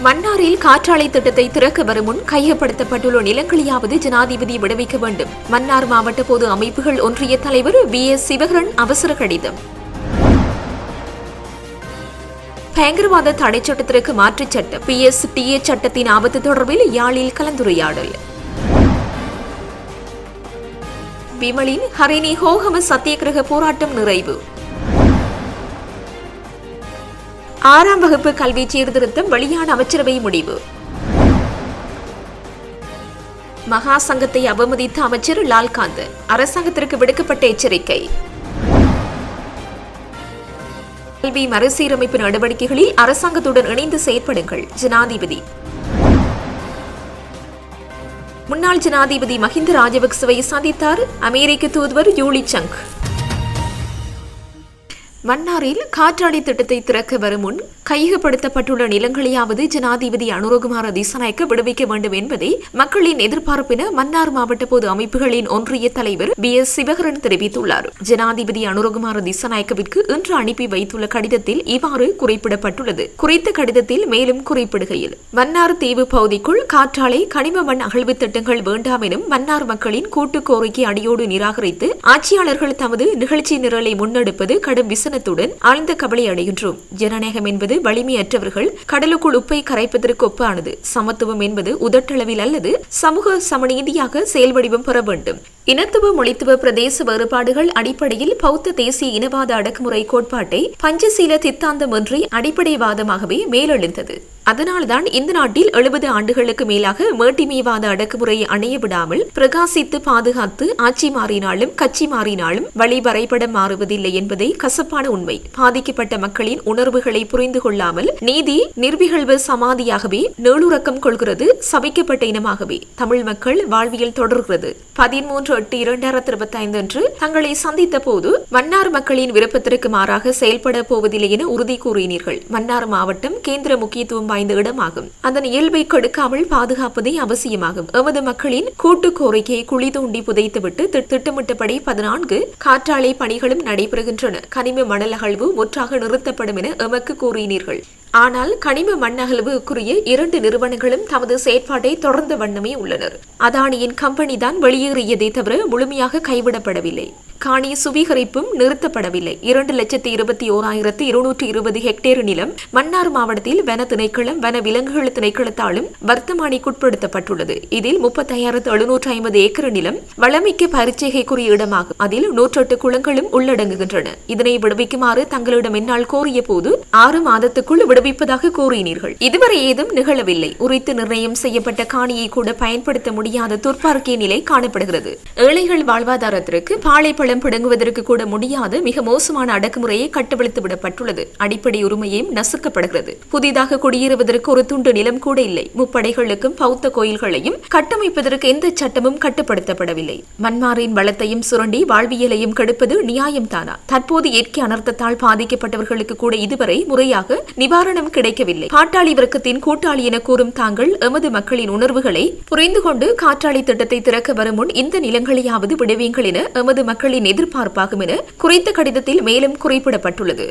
மன்னாரில் காற்றாலை திட்டத்தை திறக்க வரும் முன் கையப்படுத்தப்பட்டுள்ள நிலங்களையாவது ஜனாதிபதி விடுவிக்க வேண்டும். மன்னார் மாவட்ட பொது அமைப்புகள் ஒன்றிய தலைவர் BS சிவகரன் அவசர கடிதம். பயங்கரவாத தடை சட்டத்திற்கு மாற்றுச் சட்டம் PSTA சட்டத்தின் ஆபத்து தொடர்பில் யாழில் கலந்துரையாடல். விமலின் ஹரிணி ஹோகம சத்தியகிரக போராட்டம் நிறைவு. 6ஆம் வகுப்பு கல்வி சீர்திருத்தம் வெளியான அமைச்சரவை முடிவு. மகா சங்கத்தை அவமதித்த அமைச்சர் லால்காந்த் அரசாங்கத்திற்கு விடுக்கப்பட்ட எச்சரிக்கை. கல்வி மறுசீரமைப்பு நடவடிக்கைகளில் அரசாங்கத்துடன் இணைந்து செயற்படுங்கள் ஜனாதிபதி. முன்னாள் ஜனாதிபதி மஹிந்த ராஜபக்சவை சந்தித்தார் அமெரிக்க தூதுவர் யூலி சங். மன்னாரில் காற்றாலை திட்டத்தை திறக்க வரும் முன் கையகப்படுத்தப்பட்டுள்ள நிலங்களையாவது ஜனாதிபதி அனுரகுமார திசாநாயக்க விடுவிக்க வேண்டும் என்பதை மக்களின் எதிர்பார்ப்பென மன்னார் மாவட்ட பொது அமைப்புகளின் ஒன்றிய தலைவர் BS சிவகரன் தெரிவித்துள்ளார். ஜனாதிபதி அனுரகுமார திசாநாயக்கவிற்கு இன்று அனுப்பி வைத்துள்ள கடிதத்தில் இவ்வாறு குறிப்பிடப்பட்டுள்ளது. குறித்த கடிதத்தில் மேலும் குறிப்பிடுகையில், மன்னார் தீவு பகுதிக்குள் காற்றாலை கனிம மண் அகழ்வு திட்டங்கள் வேண்டாம் எனும் மன்னார் மக்களின் கூட்டு கோரிக்கை அடியோடு நிராகரித்து ஆட்சியாளர்கள் தமது நிகழ்ச்சி நிரலை முன்னெடுப்பது கடும் விசனத்துடன் ஆழ்ந்த கவலை அடைகின்றோம். ஜனநாயகம் என்பது வலிமையற்றவர்கள் கடலுக்குள் உப்பை கரைப்பதற்கு ஒப்பானது. சமத்துவம் என்பது உதட்டளவில் அல்லது சமூக சமநீதியாக செயல்வடிவம் பெற வேண்டும். இனத்துவ மொழித்துவ பிரதேச வேறுபாடுகள் அடிப்படையில் பௌத்த தேசிய இனவாத அடக்குமுறை கோட்பாட்டை பஞ்சசீல சித்தாந்தமின்றி அடிப்படைவாதமாகவே மேலெழுந்தது. அதனால்தான் இந்த நாட்டில் 70 ஆண்டுகளுக்கு மேலாக மேட்டிமைவாத அடக்குமுறையை அணைய விடாமல் பிரகாசித்து பாதுகாத்து ஆட்சி மாறினாலும் கட்சி மாறினாலும் வழி வரைபடம் மாறுவதில்லை என்பதை கசப்பான உண்மை. பாதிக்கப்பட்ட மக்களின் உணர்வுகளை புரிந்து கொள்ளாமல் நீதி நிர்விகழ்வு சமாதியாகவே நீளுறக்கம் கொள்கிறது. சபிக்கப்பட்ட இனமாகவே தமிழ் மக்கள் வாழ்வியல் தொடர்கிறது. 13/8/2025 அன்று தங்களை சந்தித்த போது மன்னார் மக்களின் விருப்பத்திற்கு மாறாக செயல்பட போவதில்லை என உறுதி கூறினீர்கள். மன்னார் மாவட்டம் கேந்திர முக்கியத்துவம் வாய்ந்த இடமாகும். அதன் இயல்பை கெடுக்காமல் பாதுகாப்பதே அவசியமாகும். எமது மக்களின் கூட்டு கோரிக்கையை குழி தோண்டி புதைத்துவிட்டு திட்டமிட்டபடி 14 காற்றாலை பணிகளும் நடைபெறுகின்றன. கனிம மணல் அகழ்வு முற்றாக நிறுத்தப்படும் என எமக்கு கூறினீர்கள். ஆனால் கனிம மண் அகழ்வுக்குரிய 2 நிறுவனங்களும் தமது செயற்பாட்டை தொடர்ந்த வண்ணமே உள்ளனர். அதானியின் கம்பெனி தான் வெளியேறியதை தவிர முழுமையாக கைவிடப்படவில்லை. காணி சுவீகரிப்பும் நிறுத்தப்படவில்லை. 2,21,220 ஹெக்டேர் நிலம் மன்னார் மாவட்டத்தில் வன திணைக்களம் வன விலங்குகள் திணைக்களத்தாலும் வர்த்தமானிக்குட்படுத்தப்பட்டுள்ளது. இதில் 30,750 ஏக்கர் நிலம் வளமிக்க பரிச்சைகைக்குரிய இடமாகும். அதில் 108 குளங்களும் உள்ளடங்குகின்றன. இதனை விடுவிக்குமாறு தங்களிடம் என்னால் கோரிய போது 6 மாதத்துக்குள் விடுவிப்பதாக கூறினீர்கள். இதுவரை ஏதும் நிகழவில்லை. உரித்து நிர்ணயம் செய்யப்பட்ட காணியை கூட பயன்படுத்த முடியாத துர்ப்பார்க்கிய நிலை காணப்படுகிறது. ஏழைகள் வாழ்வாதாரத்திற்கு பாலைப்பழம் பிடுங்குவதற்கு கூட முடியாத மிக மோசமான அடக்குமுறையை கட்டவிழ்த்து விடப்பட்டுள்ளது. அடிப்படை உரிமையும் நசுக்கப்படுகிறது. புதிதாக குடியேறுவதற்கு ஒரு துண்டு நிலம் கூட இல்லை. முப்படைகளுக்கும் பௌத்த கோயில்களையும் கட்டமைப்பதற்கு எந்த சட்டமும் கட்டுப்படுத்தப்படவில்லை. மன்மாரின் வளத்தையும் சுரண்டி வாழ்வியலையும் கெடுப்பது நியாயம் தானா? தற்போது இயற்கை அனர்த்தத்தால் பாதிக்கப்பட்டவர்களுக்கு கூட இதுவரை முறையாக நிவாரணம் கிடைக்கவில்லை. பாட்டாளி வர்க்கத்தின் கூட்டாளி என கூறும் தாங்கள் எமது மக்களின் உணர்வுகளை புரிந்து கொண்டு காற்றாலை திட்டத்தை திறக்க வரும் முன் இந்த நிலங்களையாவது விடுவீங்கள் என எமது மக்களின் எதிர்பார்ப்பாகும் என குறித்த கடிதத்தில் மேலும் குறிப்பிடப்பட்டுள்ளது.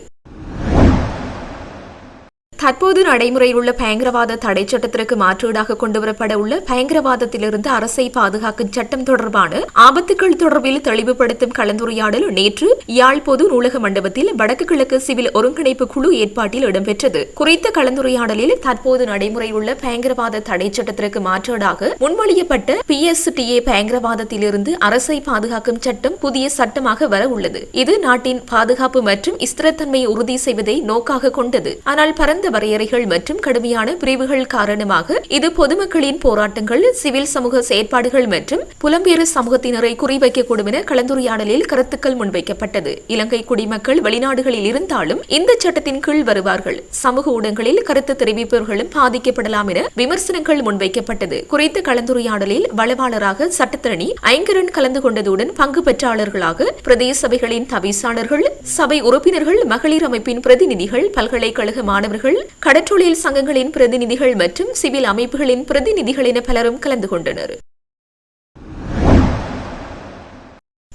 தற்போது நடைமுறையில் உள்ள பயங்கரவாத தடை சட்டத்திற்கு மாற்றீடாக கொண்டுவரப்பட உள்ள பயங்கரவாதத்திலிருந்து அரசை பாதுகாக்கும் சட்டம் தொடர்பான ஆபத்துக்கள் தொடர்பில் தெளிவுபடுத்தும் கலந்துரையாடல் நேற்று யாழ் பொது நூலக மண்டபத்தில் வடக்கு கிழக்கு சிவில் ஒருங்கிணைப்பு குழு ஏற்பாட்டில் இடம்பெற்றது. குறித்த கலந்துரையாடலில் தற்போது நடைமுறையில் உள்ள பயங்கரவாத தடை சட்டத்திற்கு மாற்றீடாக முன்மொழியப்பட்ட PSTA பயங்கரவாதத்திலிருந்து அரசை பாதுகாக்கும் சட்டம் புதிய சட்டமாக வர உள்ளது. இது நாட்டின் பாதுகாப்பு மற்றும் ஸ்திரத்தன்மையை உறுதி செய்வதை நோக்காக கொண்டது. ஆனால் பரந்த வரையறைகள் மற்றும் கடுமையான பிரிவுகள் காரணமாக இது பொதுமக்களின் போராட்டங்கள் சிவில் சமூக செயற்பாடுகள் மற்றும் புலம்பெயர் சமூகத்தினரை குறிவைக்கக்கூடும் என கலந்துரையாடலில் கருத்துக்கள் முன்வைக்கப்பட்டது. இலங்கை குடிமக்கள் வெளிநாடுகளில் இருந்தாலும் இந்த சட்டத்தின் கீழ் வருவார்கள். சமூக ஊடகங்களில் கருத்து தெரிவிப்பவர்களும் பாதிக்கப்படலாம் என விமர்சனங்கள் முன்வைக்கப்பட்டது. குறித்த கலந்துரையாடலில் வளவாளராக சட்டத்தரணி ஐங்கரன் கலந்து கொண்டதுடன் பங்கு பெற்றாளர்களாக பிரதேச சபைகளின் தவிசாளர்கள் சபை உறுப்பினர்கள் மகளிர் அமைப்பின் பிரதிநிதிகள் பல்கலைக்கழக மாணவர்கள் கடற்றொழில் சங்கங்களின் பிரதிநிதிகள் மற்றும் சிவில் அமைப்புகளின் பிரதிநிதிகள் என பலரும் கலந்து கொண்டனர்.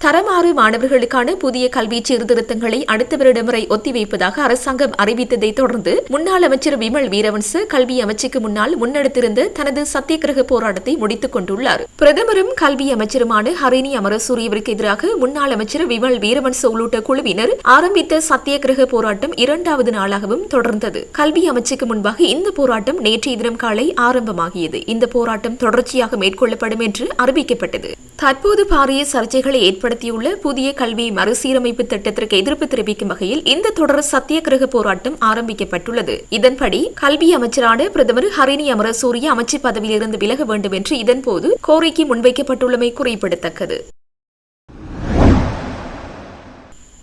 தரமாறு மாணவர்களுக்கான புதிய கல்வி சீர்திருத்தங்களை அடுத்த வருடம் வரை ஒத்திவைப்பதாக அரசாங்கம் அறிவித்ததை தொடர்ந்து முன்னாள் அமைச்சர் விமல் வீரவன்ச கல்வி அமைச்சுக்கு முன்னால் முன்னெடுத்திருந்த தனது சத்தியகிரக போராட்டத்தை முடித்துக் கொண்டுள்ளார். பிரதமரும் கல்வி அமைச்சருமான ஹரிணி அமரசூரியவிற்கு எதிராக முன்னாள் அமைச்சர் விமல் வீரவன்ச உள்ளிட்ட குழுவினர் ஆரம்பித்த சத்தியகிரக போராட்டம் 2வது நாளாகவும் தொடர்ந்தது. கல்வி அமைச்சுக்கு முன்பாக இந்த போராட்டம் நேற்றைய தினம் காலை ஆரம்பமாகியது. இந்த போராட்டம் தொடர்ச்சியாக மேற்கொள்ளப்படும் என்று அறிவிக்கப்பட்டது. தற்போது பாரிய சர்ச்சைகளை ஏற்படுத்தியுள்ள புதிய கல்வி மறுசீரமைப்பு திட்டத்திற்கு எதிர்ப்பு தெரிவிக்கும் வகையில் இந்த தொடர் சத்தியகிரக போராட்டம் ஆரம்பிக்கப்பட்டுள்ளது. இதன்படி கல்வி அமைச்சரான பிரதமர் ஹரிணி அமரசூரிய அமைச்சர் பதவியிலிருந்து விலக வேண்டும் என்று இதன்போது கோரிக்கை முன்வைக்கப்பட்டுள்ளமை குறிப்பிடத்தக்கது.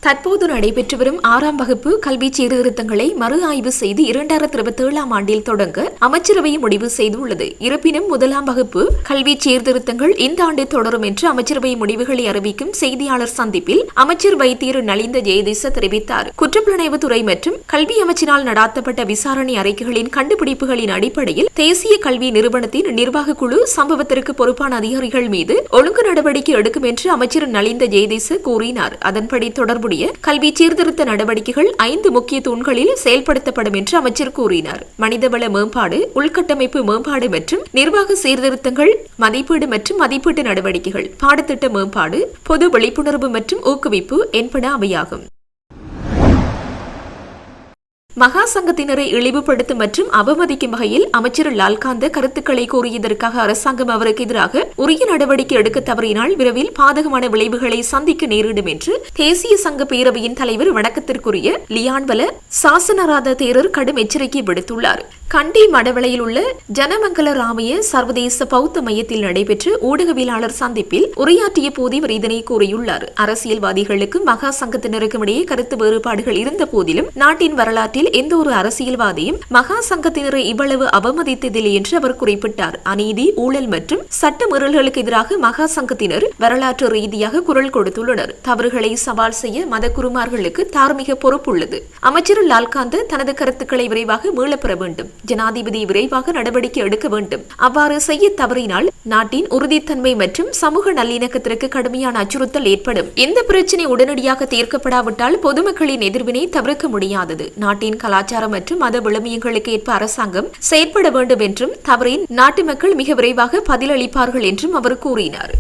தற்போது நடைபெற்று வரும் 6ஆம் வகுப்பு கல்வி சீர்திருத்தங்களை மறு ஆய்வு செய்து 2027ஆம் ஆண்டில் தொடங்க அமைச்சரவை முடிவு செய்துள்ளது. இருப்பினும் 1ஆம் வகுப்பு கல்வி சீர்திருத்தங்கள் இந்த ஆண்டு தொடரும் என்று அமைச்சரவை முடிவுகளை அறிவிக்கும் செய்தியாளர் சந்திப்பில் அமைச்சர் வைத்தியர் நலிந்த ஜெயதீச தெரிவித்தார். குற்றப்புலனாய்வுத்துறை மற்றும் கல்வி அமைச்சினால் நடாத்தப்பட்ட விசாரணை அறிக்கைகளின் கண்டுபிடிப்புகளின் அடிப்படையில் தேசிய கல்வி நிறுவனத்தின் நிர்வாக குழு சம்பவத்திற்கு பொறுப்பான அதிகாரிகள் மீது ஒழுங்கு நடவடிக்கை எடுக்கும் என்று அமைச்சர் நலிந்த ஜெயதீச கூறினார். அதன்படி தொடர்பு கல்வி சீர்திருத்த நடவடிக்கைகள் 5 முக்கிய தூண்களில் செயல்படுத்தப்படும் என்று அமைச்சர் கூறினார். மனிதவள மேம்பாடு, உள்கட்டமைப்பு மேம்பாடு மற்றும் நிர்வாக சீர்திருத்தங்கள், மதிப்பீடு மற்றும் மதிப்பீட்டு நடவடிக்கைகள், பாடத்திட்ட மேம்பாடு, பொது விழிப்புணர்வு மற்றும் ஊக்குவிப்பு என்பன அவையாகும். மகா சங்கத்தினரை இழிவுபடுத்தும் மற்றும் அவமதிக்கும் வகையில் அமைச்சர் லால்காந்த கருத்துக்களை கூறியதற்காக அரசாங்கம் அவருக்கு எதிராக உரிய நடவடிக்கை எடுக்க தவறினால் விரைவில் பாதகமான விளைவுகளை சந்திக்க நேரிடும் என்று தேசிய சங்க பேரவையின் தலைவர் வணக்கத்திற்குரிய லியான்வல சாசனராத தேரர் கடும் எச்சரிக்கை விடுத்துள்ளார். கண்டி மடவளையில் உள்ள ஜனமங்கல ராமய சர்வதேச பௌத்த மையத்தில் நடைபெற்ற ஊடகவியலாளர் சந்திப்பில் உரையாற்றிய போது இவர் இதனை கூறியுள்ளார். அரசியல்வாதிகளுக்கும் மகா சங்கத்தினருக்கும் இடையே கருத்து வேறுபாடுகள் இருந்த போதிலும் நாட்டின் வரலாற்றில் எந்த ஒரு அரசியல்வாதியும் மகா சங்கத்தினரை இவ்வளவு அவமதித்ததில்லை என்று அவர் குறிப்பிட்டார். அநீதி, ஊழல் மற்றும் சட்ட மீறல்களுக்கு எதிராக மகா சங்கத்தினர் வரலாற்று ரீதியாக குரல் கொடுத்துள்ளனர். தவறுகளை சவால் செய்ய மத குருமார்களுக்கு தார்மீக பொறுப்புள்ளது. அமைச்சர் லால்காந்த தனது கருத்துக்களை விரைவாக மீளப்பெற வேண்டும். ஜனாதிபதி விரைவாக நடவடிக்கை எடுக்க வேண்டும். அவ்வாறு செய்ய தவறினால் நாட்டின் உறுதித்தன்மை மற்றும் சமூக நல்லிணக்கத்திற்கு கடுமையான அச்சுறுத்தல் ஏற்படும். இந்த பிரச்சினை உடனடியாக தீர்க்கப்படாவிட்டால் பொதுமக்களின் எதிர்வினை தவிர்க்க முடியாதது. நாட்டின் கலாச்சாரம் மற்றும் மத விழுமியங்களுக்கு ஏற்ப அரசாங்கம் செயற்பட வேண்டும் என்றும் தவறின் நாட்டு மக்கள் மிக விரைவாக பதிலளிப்பார்கள் என்றும் அவர் கூறினார்.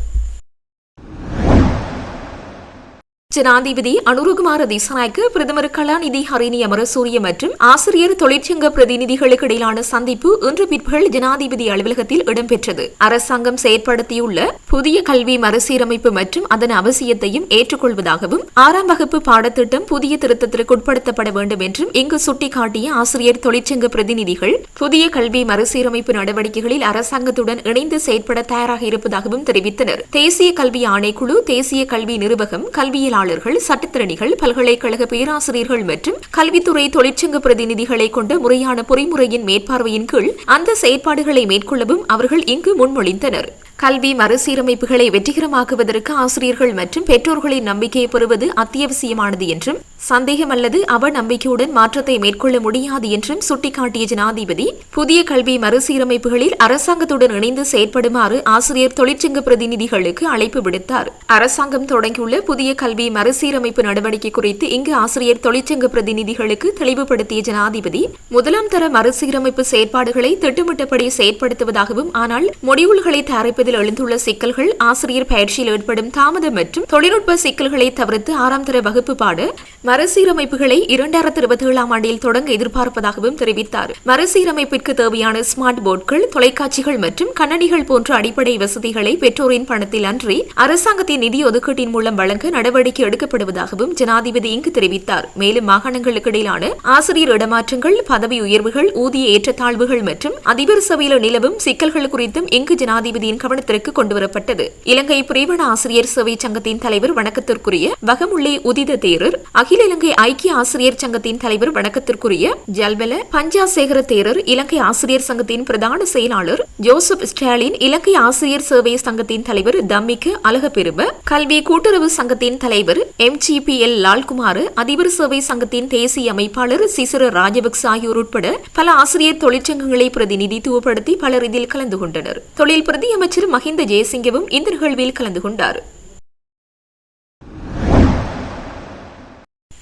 ஜனாதிபதி அனுரகுமார திசாநாயக்க, பிரதமர் கலாநிதி ஹரிணி அமரசூரிய மற்றும் ஆசிரியர் தொழிற்சங்க பிரதிநிதிகளுக்கு இடையிலான சந்திப்பு இன்று பிற்பகல் ஜனாதிபதி அலுவலகத்தில் இடம்பெற்றது. அரசாங்கம் செயற்படுத்தியுள்ள புதிய கல்வி மறுசீரமைப்பு மற்றும் அதன் அவசியத்தையும் ஏற்றுக்கொள்வதாகவும் 6ஆம் வகுப்பு பாடத்திட்டம் புதிய திருத்தத்திற்கு உட்படுத்தப்பட வேண்டும் என்றும் இங்கு சுட்டிக்காட்டிய ஆசிரியர் தொழிற்சங்க பிரதிநிதிகள் புதிய கல்வி மறுசீரமைப்பு நடவடிக்கைகளில் அரசாங்கத்துடன் இணைந்து செயற்பட தயாராக இருப்பதாகவும் தெரிவித்தனர். தேசிய கல்வி ஆணைக்குழு, தேசிய கல்வி நிர்வாகம், கல்வியல் சட்டத்திறனிகள், பல்கலைக்கழக பேராசிரியர்கள் மற்றும் கல்வித்துறை தொழிற்சங்க பிரதிநிதிகளை கொண்ட முறையான பொறிமுறையின் மேற்பார்வையின் கீழ் அந்த செயற்பாடுகளை மேற்கொள்ளவும் அவர்கள் இங்கு முன்மொழிந்தனர். கல்வி மறுசீரமைப்புகளை வெற்றிகரமாக்குவதற்கு ஆசிரியர்கள் மற்றும் பெற்றோர்களின் நம்பிக்கையை பெறுவது அத்தியாவசியமானது என்றும் சந்தேகம் அல்லது அவநம்பிக்கையுடன் மாற்றத்தை மேற்கொள்ள முடியாது என்றும் சுட்டிக்காட்டிய ஜனாதிபதி புதிய கல்வி மறுசீரமைப்புகளில் அரசாங்கத்துடன் இணைந்து செயற்படுமாறு ஆசிரியர் தொழிற்சங்க பிரதிநிதிகளுக்கு அழைப்பு விடுத்தார். அரசாங்கம் தொடங்கியுள்ள புதிய கல்வி மறுசீரமைப்பு நடவடிக்கை குறித்து இங்கு ஆசிரியர் தொழிற்சங்க பிரதிநிதிகளுக்கு தெளிவுபடுத்திய ஜனாதிபதி 1ஆம் தர மறுசீரமைப்பு செயற்பாடுகளை திட்டமிட்டபடி செயற்படுத்துவதாகவும், ஆனால் முடிவுகளை தயாரிப்பதில் எழுந்துள்ள சிக்கல்கள், ஆசிரியர் பயிற்சியில் ஏற்படும் தாமதம் மற்றும் தொழில்நுட்ப சிக்கல்களை தவிர்த்து 6ஆம் தர வகுப்பு பாட மறுசீரமைப்புகளை 2027ஆம் ஆண்டில் தொடங்க எதிர்பார்ப்பதாகவும் தெரிவித்தார். மறுசீரமைப்பிற்கு தேவையான ஸ்மார்ட் போர்டுகள், தொலைக்காட்சிகள் மற்றும் கண்ணடிகள் போன்ற அடிப்படை வசதிகளை பெற்றோரின் பணத்தில் அன்றி அரசாங்கத்தின் நிதி ஒதுக்கீட்டின் மூலம் வழங்க நடவடிக்கை எடுக்கப்படுவதாகவும் ஜனாதிபதி இங்கு தெரிவித்தார். மேலும் மாகாணங்களுக்கு இடையிலான ஆசிரியர் இடமாற்றங்கள், பதவி உயர்வுகள், ஊதிய ஏற்றத்தாழ்வுகள் மற்றும் அதிபர் சபையில் நிலவும் சிக்கல்கள் குறித்தும் இங்கு ஜனாதிபதியின் கவனத்திற்கு கொண்டுவரப்பட்டது. இலங்கை பிரிவன ஆசிரியர் சேவை சங்கத்தின் தலைவர் வணக்கத்திற்குரிய வகமுல்லை உதித தேரர், அகில இலங்கை ஐக்கிய ஆசிரியர் சங்கத்தின் தலைவர் வணக்கத்திற்குரிய ஜல்வெல பஞ்சாசேகர தேரர், இலங்கை ஆசிரியர் சங்கத்தின் பிரதான செயலாளர் ஜோசப் ஸ்டாலின், இலங்கை ஆசிரியர் சேவை சங்கத்தின் தலைவர் தம்மிக்க அழகப்பெரும, கல்வி கூட்டுறவு சங்கத்தின் தலைவர் MGPL லால்குமார், அதிபர் சேவை சங்கத்தின் தேசிய அமைப்பாளர் சிசிர ராஜபக்ச ஆகியோர் உட்பட பல ஆசிரியர் தொழிற்சங்கங்களை பிரதிநிதித்துவப்படுத்தி பலர் இதில் கலந்து கொண்டனர். தொழில் பிரதி அமைச்சர் மஹிந்த ஜெயசிங்கவும் இந்த நிகழ்வில் கலந்து கொண்டார்.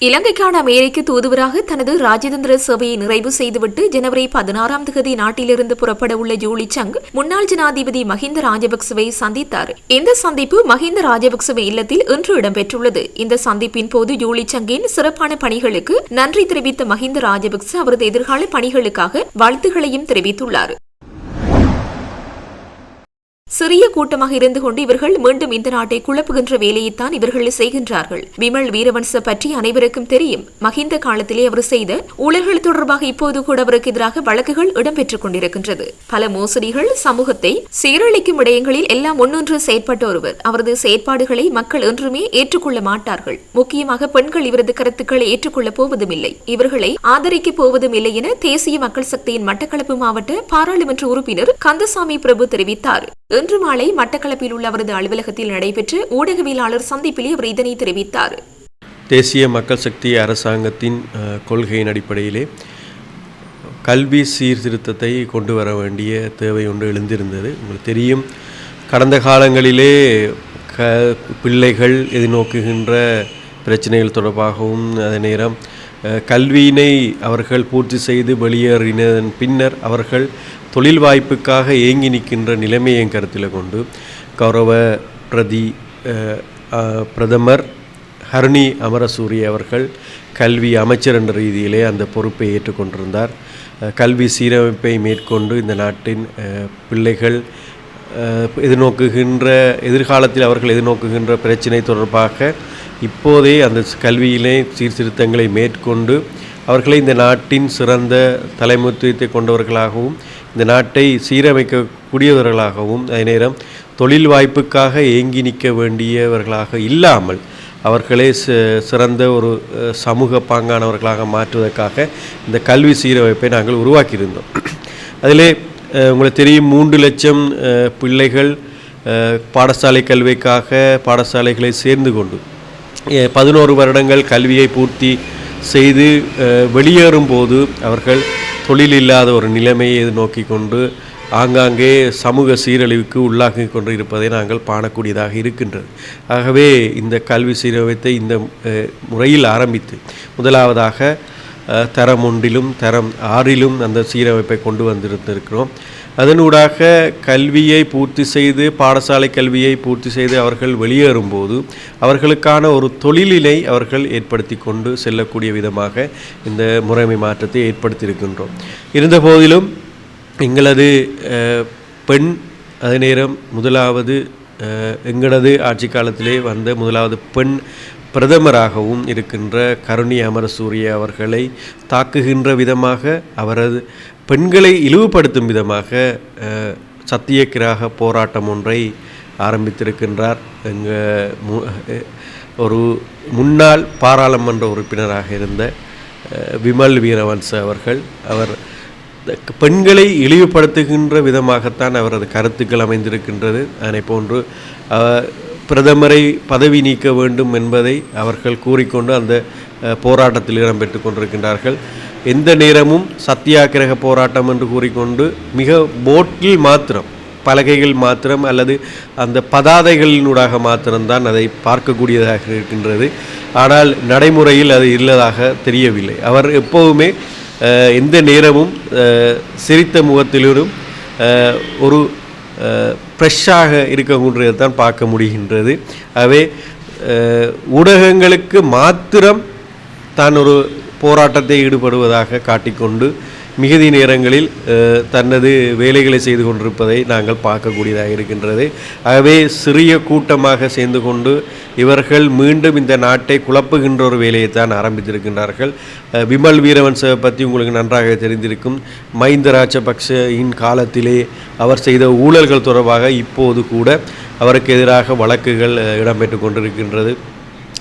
இலங்கைக்கான அமெரிக்க தூதுவராக தனது ராஜதந்திர சேவையை நிறைவு செய்துவிட்டு ஜனவரி 16ஆம் தேதி நாட்டிலிருந்து புறப்பட உள்ள ஜூலி சங் முன்னாள் ஜனாதிபதி மஹிந்த ராஜபக்சவை சந்தித்தார். இந்த சந்திப்பு மஹிந்த ராஜபக்சவை இல்லத்தில் இன்று இடம்பெற்றுள்ளது. இந்த சந்திப்பின் போது ஜூலி சங்கின் சிறப்பான பணிகளுக்கு நன்றி தெரிவித்த மஹிந்த ராஜபக்ச அவரது எதிர்கால பணிகளுக்காக வாழ்த்துகளையும் தெரிவித்துள்ளார். சிறிய கூட்டமாக இருந்து கொண்டு இவர்கள் மீண்டும் இந்த நாட்டை குழப்புகின்ற வேலையைத்தான் இவர்கள் செய்கின்றார்கள். விமல் வீரவன்ச பற்றி அனைவருக்கும் தெரியும். மஹிந்த காலத்திலே அவர் செய்த ஊழல்கள் தொடர்பாக இப்போது கூட அவருக்கு எதிராக வழக்குகள் இடம்பெற்றுக் கொண்டிருக்கின்றது. பல மோசடிகள், சமூகத்தை சீரழிக்கும் விடயங்களில் எல்லாம் ஒன்னொன்று செயற்பட்ட ஒருவர். அவரது செயற்பாடுகளை மக்கள் என்றுமே ஏற்றுக்கொள்ள மாட்டார்கள். முக்கியமாக பெண்கள் இவரது கருத்துக்களை ஏற்றுக்கொள்ளப் போவதும் இல்லை, இவர்களை ஆதரிக்கப் போவதும் இல்லை என தேசிய மக்கள் சக்தியின் மட்டக்களப்பு மாவட்ட பாராளுமன்ற உறுப்பினர் கந்தசாமி பிரபு தெரிவித்தார். இன்று மாலை மட்டக்களப்பில் உள்ள அவரது அலுவலகத்தில் நடைபெற்ற ஊடகவியலாளர் சந்திப்பிலே அவர் இதனை தெரிவித்தார். தேசிய மக்கள் சக்தி அரசாங்கத்தின் கொள்கையின் அடிப்படையிலே கல்வி சீர்திருத்தத்தை கொண்டு வர வேண்டிய தேவை ஒன்று எழுந்திருந்தது. உங்களுக்கு தெரியும், கடந்த காலங்களிலே பிள்ளைகள் எதிர்நோக்குகின்ற பிரச்சனைகள் தொடர்பாகவும் அதே நேரம் கல்வியினை அவர்கள் பூர்த்தி செய்து வெளியேறினதன் பின்னர் அவர்கள் தொழில் வாய்ப்புக்காக ஏங்கி நிற்கின்ற நிலைமையை கருத்தில் கொண்டு கௌரவ பிரதமர் ஹரணி அமரசூரிய அவர்கள் கல்வி அமைச்சர் என்ற ரீதியிலே அந்த பொறுப்பை ஏற்றுக்கொண்டிருந்தார். கல்வி சீரமைப்பை மேற்கொண்டு இந்த நாட்டின் பிள்ளைகள் எதிர்காலத்தில் அவர்கள் எதிர்நோக்குகின்ற பிரச்சினை தொடர்பாக இப்போதே அந்த கல்வியிலே சீர்திருத்தங்களை மேற்கொண்டு அவர்களை இந்த நாட்டின் சிறந்த தலைமைத்துவத்தை கொண்டவர்களாகவும் இந்த நாட்டை சீரமைக்கக்கூடியவர்களாகவும் அதே நேரம் தொழில் வாய்ப்புக்காக ஏங்கி நிற்க வேண்டியவர்களாக இல்லாமல் அவர்களே சிறந்த ஒரு சமூக பாங்கானவர்களாக மாற்றுவதற்காக இந்த கல்வி சீரமைப்பை நாங்கள் உருவாக்கியிருந்தோம். அதிலே உங்களுக்கு தெரியும், 3 லட்சம் பிள்ளைகள் பாடசாலை கல்விக்காக பாடசாலைகளை சேர்ந்து கொண்டு 11 வருடங்கள் கல்வியை பூர்த்தி செய்து வெளியேறும் போது அவர்கள் தொழில் இல்லாத ஒரு நிலைமையை நோக்கி கொண்டு ஆங்காங்கே சமூக சீரழிவுக்கு உள்ளாகி கொண்டு இருப்பதை நாங்கள் காணக்கூடியதாக இருக்கின்றது. ஆகவே இந்த கல்வி சீரமைப்பை இந்த முறையில் ஆரம்பித்து முதலாவதாக தரம் 1லும் தரம் 6லும் அந்த சீரமைப்பை கொண்டு வந்திருக்கிறோம். அதனூடாக கல்வியை பூர்த்தி செய்து பாடசாலை கல்வியை பூர்த்தி செய்து அவர்கள் வெளியேறும்போது அவர்களுக்கான ஒரு தொழிலினை அவர்கள் ஏற்படுத்தி கொண்டு செல்லக்கூடிய விதமாக இந்த முறைமை மாற்றத்தை ஏற்படுத்தியிருக்கின்றோம். இருந்த போதிலும் எங்களது பெண் அதே நேரம் முதலாவது எங்களது ஆட்சி காலத்திலே வந்த முதலாவது பெண் பிரதமராகவும் இருக்கின்ற கருணி அமரசூரிய அவர்களை தாக்குகின்ற விதமாக அவரது பெண்களை இழிவுபடுத்தும் விதமாக சத்தியக்கிரக போராட்டம் ஒன்றை ஆரம்பித்திருக்கின்றார். ஒரு முன்னாள் பாராளுமன்ற உறுப்பினராக இருந்த விமல் வீரவன்ச அவர்கள் அவர் பெண்களை இழிவுபடுத்துகின்ற விதமாகத்தான் அவரது கருத்துக்கள் அமைந்திருக்கின்றது. அதனை போன்று பிரதமரை பதவி நீக்க வேண்டும் என்பதை அவர்கள் கூறிக்கொண்டு அந்த போராட்டத்தில் இடம்பெற்று கொண்டிருக்கின்றார்கள். எந்த நேரமும் சத்தியாகிரக போராட்டம் என்று கூறிக்கொண்டு மிக போட்டில் மாத்திரம், பலகைகள் மாத்திரம் அல்லது அந்த பதாதைகளினூடாக மாத்திரம்தான் அதை பார்க்கக்கூடியதாக இருக்கின்றது. ஆனால் நடைமுறையில் அது இல்லதாக தெரியவில்லை. அவர் எப்போவுமே எந்த நேரமும் சிரித்த முகத்திலும் ஒரு ஃப்ரெஷ்ஷாக இருக்கக்கூடியதான் பார்க்க முடிகின்றது. ஆகவே ஊடகங்களுக்கு மாத்திரம் தான் ஒரு போராட்டத்தை ஈடுபடுவதாக காட்டிக்கொண்டு மிகுதி நேரங்களில் தனது வேலைகளை செய்து கொண்டிருப்பதை நாங்கள் பார்க்கக்கூடியதாக இருக்கின்றது. ஆகவே சிறிய கூட்டமாக சேர்ந்து கொண்டு இவர்கள் மீண்டும் இந்த நாட்டை குழப்புகின்ற ஒரு வேலையைத்தான் ஆரம்பித்திருக்கின்றார்கள். விமல் வீரவன்ச பற்றி உங்களுக்கு நன்றாக தெரிந்திருக்கும். மஹிந்த ராஜபக்சவின் காலத்திலே அவர் செய்த ஊழல்கள் தொடர்பாக இப்போது கூட அவருக்கு எதிராக வழக்குகள் இடம்பெற்று கொண்டிருக்கின்றது.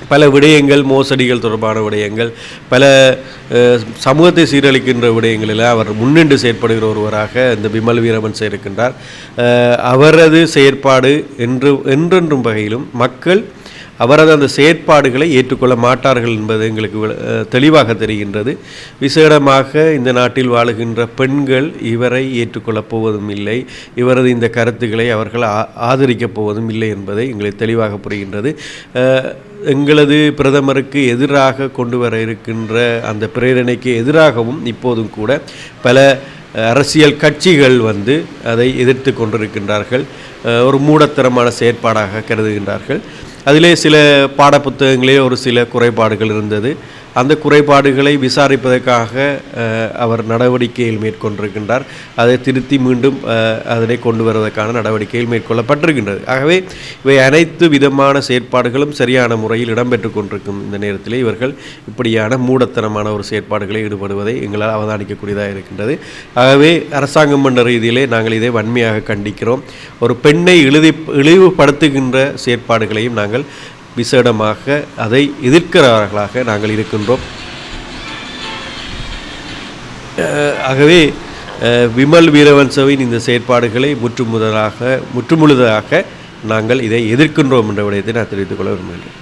பல விடயங்கள், மோசடிகள் தொடர்பான விடயங்கள், பல சமூகத்தை சீரழிக்கின்ற விடயங்களில் அவர் முன்னின்று செயற்படுகிற ஒருவராக இந்த விமல் வீரவன்ச இருக்கின்றார். அவரது செயற்பாடு என்றென்றும் வகையிலும் மக்கள் அவரது அந்த செயற்பாடுகளை ஏற்றுக்கொள்ள மாட்டார்கள் என்பது எங்களுக்கு தெளிவாக தெரிகின்றது. விசேடமாக இந்த நாட்டில் வாழுகின்ற பெண்கள் இவரை ஏற்றுக்கொள்ளப் போவதும் இல்லை, இவரது இந்த கருத்துக்களை அவர்கள் ஆதரிக்கப் போவதும் இல்லை என்பதை எங்களுக்கு தெளிவாக புரிகின்றது. எங்களது பிரதமருக்கு எதிராக கொண்டு வர இருக்கின்ற அந்த பிரேரணைக்கு எதிராகவும் இப்போதும் கூட பல அரசியல் கட்சிகள் அதை எதிர்த்து கொண்டிருக்கின்றார்கள். ஒரு மூடத்தரமான செயற்பாடாக கருதுகின்றார்கள். அதிலே சில பாடப்புத்தகங்களே ஒரு சில குறைபாடுகள் இருந்தது. அந்த குறைபாடுகளை விசாரிப்பதற்காக அவர் நடவடிக்கையில் மேற்கொண்டிருக்கின்றார். அதை திருத்தி மீண்டும் அதனை கொண்டு வருவதற்கான நடவடிக்கையில் மேற்கொள்ளப்பட்டிருக்கின்றது. ஆகவே இவை அனைத்து விதமான செயற்பாடுகளும் சரியான முறையில் இடம்பெற்று கொண்டிருக்கும் இந்த நேரத்தில் இவர்கள் இப்படியான மூடத்தனமான ஒரு செயற்பாடுகளை ஈடுபடுவதை எங்களால் அவதானிக்கக்கூடியதாக இருக்கின்றது. ஆகவே அரசாங்கம் என்ற ரீதியிலே நாங்கள் இதை வன்மையாக கண்டிக்கிறோம். ஒரு பெண்ணை இழிவுபடுத்துகின்ற செயற்பாடுகளையும் நாங்கள் விசேடமாக அதை எதிர்க்கிறவர்களாக நாங்கள் இருக்கின்றோம். ஆகவே விமல் வீரவன்சவின் இந்த செயற்பாடுகளை முற்றுமுழுதாக நாங்கள் இதை எதிர்க்கின்றோம் என்ற விடயத்தை நான் தெரிவித்துக் கொள்ள விரும்புகிறேன்.